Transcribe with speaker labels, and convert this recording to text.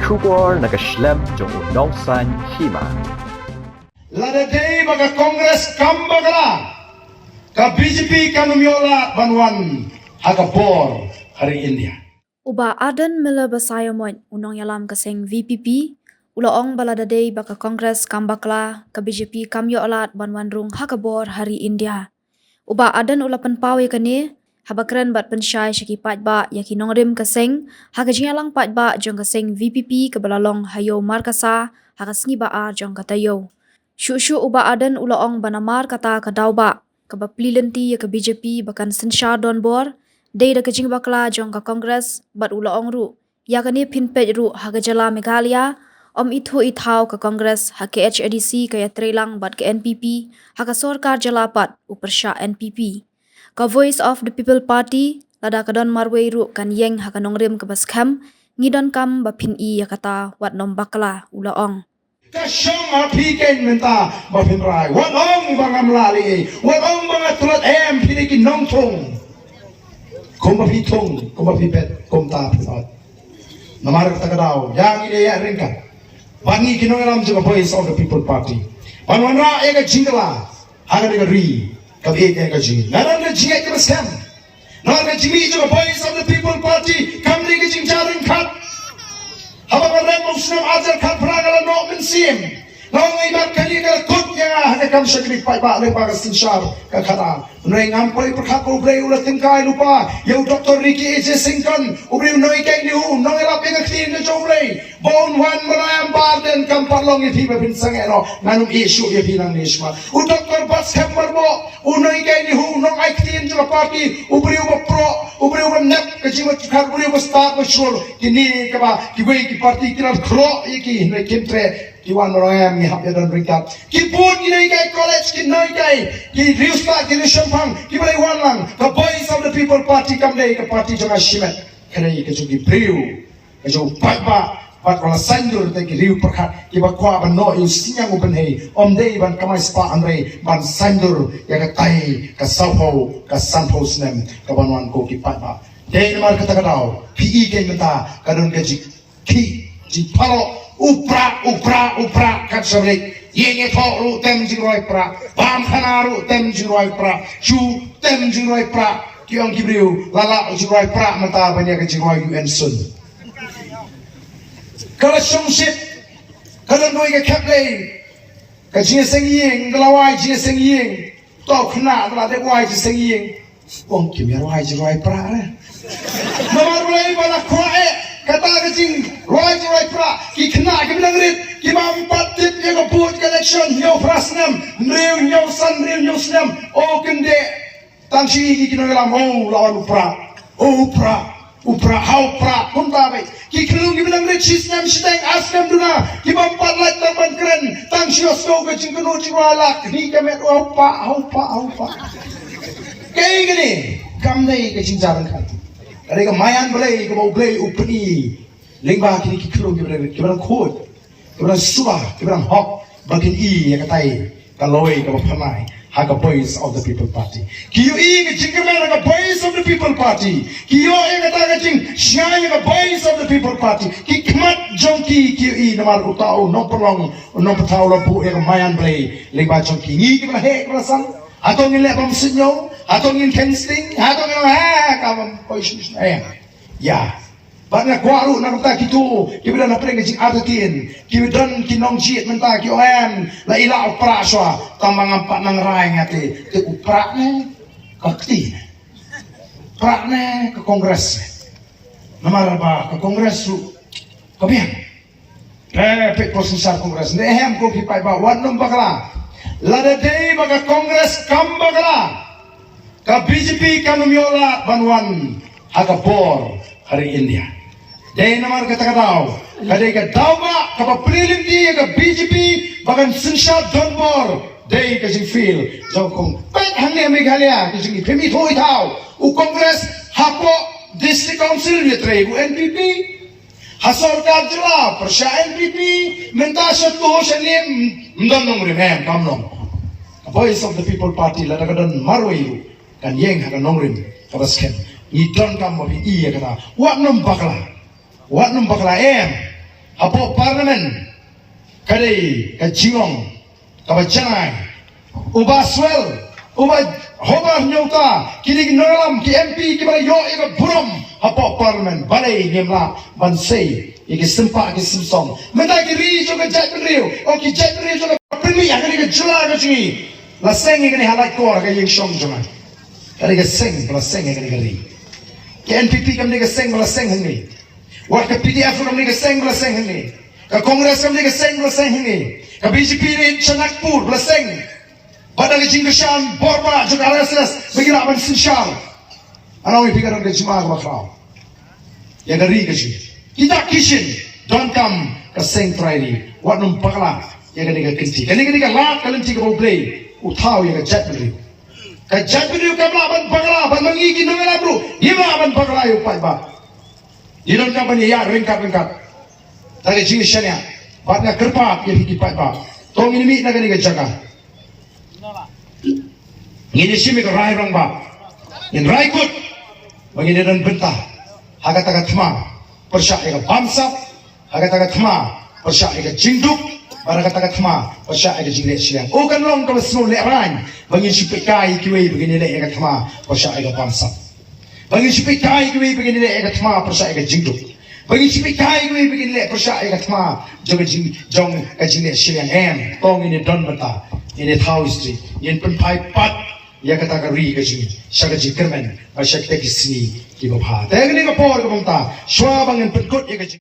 Speaker 1: Shubor nagaslem jong unongsan Hima.
Speaker 2: Lada day baga Kongres kam Bakla ka BJP kanum Ïohlad banwan hagapor hari India.
Speaker 3: Uba Ardent mila basayamon unong yalam kaseng VPP ulaong balada day baka Kongres kam Bakla ka BJP kam Ïohlad banwan rung hagabor hari India. Uba Ardent ulapan pawe kani habakran bat pensyai syaki patba yaki nongrim kaseng hagajinyalang patba jong kaseng VPP ke balalong hayo markasa hagasngi ba jong katayo. Syushu Uba Ardent ulaong banamar kata kadauba kabaplilenti ya ke BJP bakan sensya don bor day da kajing Bakla jong ka Kongres bat ulaong ru yakani pinpej ru hagajala Meghalaya om ithu ithau ka Kongres ha ke HADC kaya trelang bat ke NPP ha ka sorkar jalapat upersya NPP. Ka Voice of the People Party lada kadon marway ru kan yeng ha ka nongrim ka baskham ngidon kam bapin I ya kata wat nom Bakla ulaong.
Speaker 2: Kasyong apiken menta bapimrai. Wadong bangam lali. Wadong mga tulat pinikin nongtong. Kumapitong, kumapipet, kumtapit. Namar takadaw. Yang ini ya ringkat. Bangi kinongalam juga Voice of the People Party. Panwanra ega jingla. Haga dega ri. Kabi ega jing. Naran ga jing ega baskem. Naran ga jimi juga Voice of the People Party. Kamri ga jing jaring kat. Habang mereka muslim ajar kat peranggalan no mensim. Nong ibat kali kala kut yang hanya kam syakri pai ba le bagas tinsyar ka khara. Noi ngampoi perkhat ubrei ulah tingkai lupa. Yau Dr. Ricky J. Singkon ubrei noi kai niu nong elap yang clean ke jobrei. Bon wan merayam barden kam parlong iti babin sangero nganum isu ya bilang nisma. U Dr. Bas Kembarbo unoi kai niu nong ai clean juga party ubrei uba pro ubrei uba nep ke jiwa khar ubrei uba start mashrol kini ke ba ki wei ki party kiral kro iki noi kimtre Iwan Royam ni hapya dan berikat. Kipun kinai kai college kinai kai ki riusta ki rishampang ki balai wan lang. The Voice of the People Party kamdei ke party jonga shimet. Kanai ke jogi priu ke jog paiba pat wala sandur te ki riu perkat ki ba kwa ban no in sinyang uben hei om dei ban kamai spa andre ban sandur ya ke tai ke sauho ke sanho snem ke banwan ko ki paiba. Dei namar kata kadau PE ke menta kadon ke ji palo upra kat sabrik yenge thok ru tem jingroi pra bam khana ru tem jingroi pra chu tem jingroi pra kiong kibriu lala jingroi pra mata banya ke jingroi UN sun kala shongship kala noi ke kaple ka jie seng yeng glawai jie seng yeng to khna la de wai jie seng yeng ong kim ya wai jingroi pra na nomor lai bala khoe kata kecing roi pra ki kena ki bilang rit ki mampat tit yang kebut election nyau prasnam mriu nyau san mriu nyau snam o kende tangsi ki kena lam lawan upra hau pra kunta bai ki kelung ki bilang rit sisnam sidang asnam duna ki mampat lait taman keren tangsi osgo kecing kenu jiwala ni kemet hau pa kayak gini kamnei kecing jalan kan. Ada mayan belai, kau belai upni, lengba kini kikilung kiberang kod, kiberang subah, kiberang hok, bagian I yang katai, kaloi kau pernai, haga Voice of the People Party. Kiyo I kecingkeman haga Voice of the People Party. Kiyo yang kata kecing, siapa haga Voice of the People Party. Kikmat jongki kiyo I namar utau, nom perlong, nom petau lampu yang mayan belai, lengba jongki. Ni kiberang hek kerasan, atau ngilek bamsinyong. Atau ingin casting, atau ingin kawan poisis ya. Banyak kuaru nak kata gitu, kita nak pergi jing artin, kita kinong jit mentah kioan, la ila operaswa, tambang empat nang rai ngati, te uprakne kakti, prakne ke kongres, namar ba ke kongres su, kebiang, pek prosesar kongres, nehem ko kipai ba wan nom Bakla, lada day baga kongres kam Bakla. Ka BJP kanum Ïohlad banwan hagapor hari India. Dai namar kata kadau. Kadai ka dauba ka paprilim di ka BJP bagan sensya donbor. Dai ka jing feel jokong pet hangne Meghalaya ka jing pemi thoi thau. U Kongres hapo District Council yetre u NPP. Hasorkar jela persya NPP menta satu shanim mdonong remem kamnong. Voice of the People Party lada kadon marwei kan yeng hakan nongrim kabasken ni don kam mo I kata wat nom Bakla Hapo parlimen kadai ka jingong ka bacanai uba swell uba hobar nyota kini nolam ki MP ki ba yo ega buram hapo parlimen balai nyemla bansei iki sempa ki simsong menda ki ri jo ka jat riu o ki jat riu jo ka primi ya ka jula ka chingi la seng ni halai ko ka yeng shong joma ka seng la seng ka ri ki NPP kam ni ka seng la seng hang Wah ke PDF kam ni ka seng la seng hang ka Kongres kam ni ka seng la seng hang ka BJP ni Chanakpur la seng pada ke jingkashan borba juga RSS mengira ban sinshal anau ni pikir ke jemaah makau ya gari ke sini kita kishin don't come ke seng Friday wat num Bakla ya gani ke kinti gani ke lat kalenti ke play utau ya ke jet beri ka jet beri ke ban Bakla ban mangigi nangala bro Hima ban Bakla yu pai ba Idon company ya ringkat tadi jingkashan ya batna kerpa ya hiki pai ba tong ini mi na gani ke jaga ini simi ke rai rang ba in rai kut begini dan bentah haga thma persya ega bamsa haga thma persya ega jingduk bara thma persya ega jingle siang o kan long ka small le ran begini sipikai kiwe begini le ega thma persya ega bamsa begini sipikai kiwe begini le ega thma persya ega jingduk begini sipikai kiwe begini le persya ega thma jong ka jingle siang em tong ini don bentah ini thau street ini penpai pat ya kata kari kajing syaga jikermen asyik tekisni ki bapa tegni ka por ka bangta shwa bangen penkut ya kajing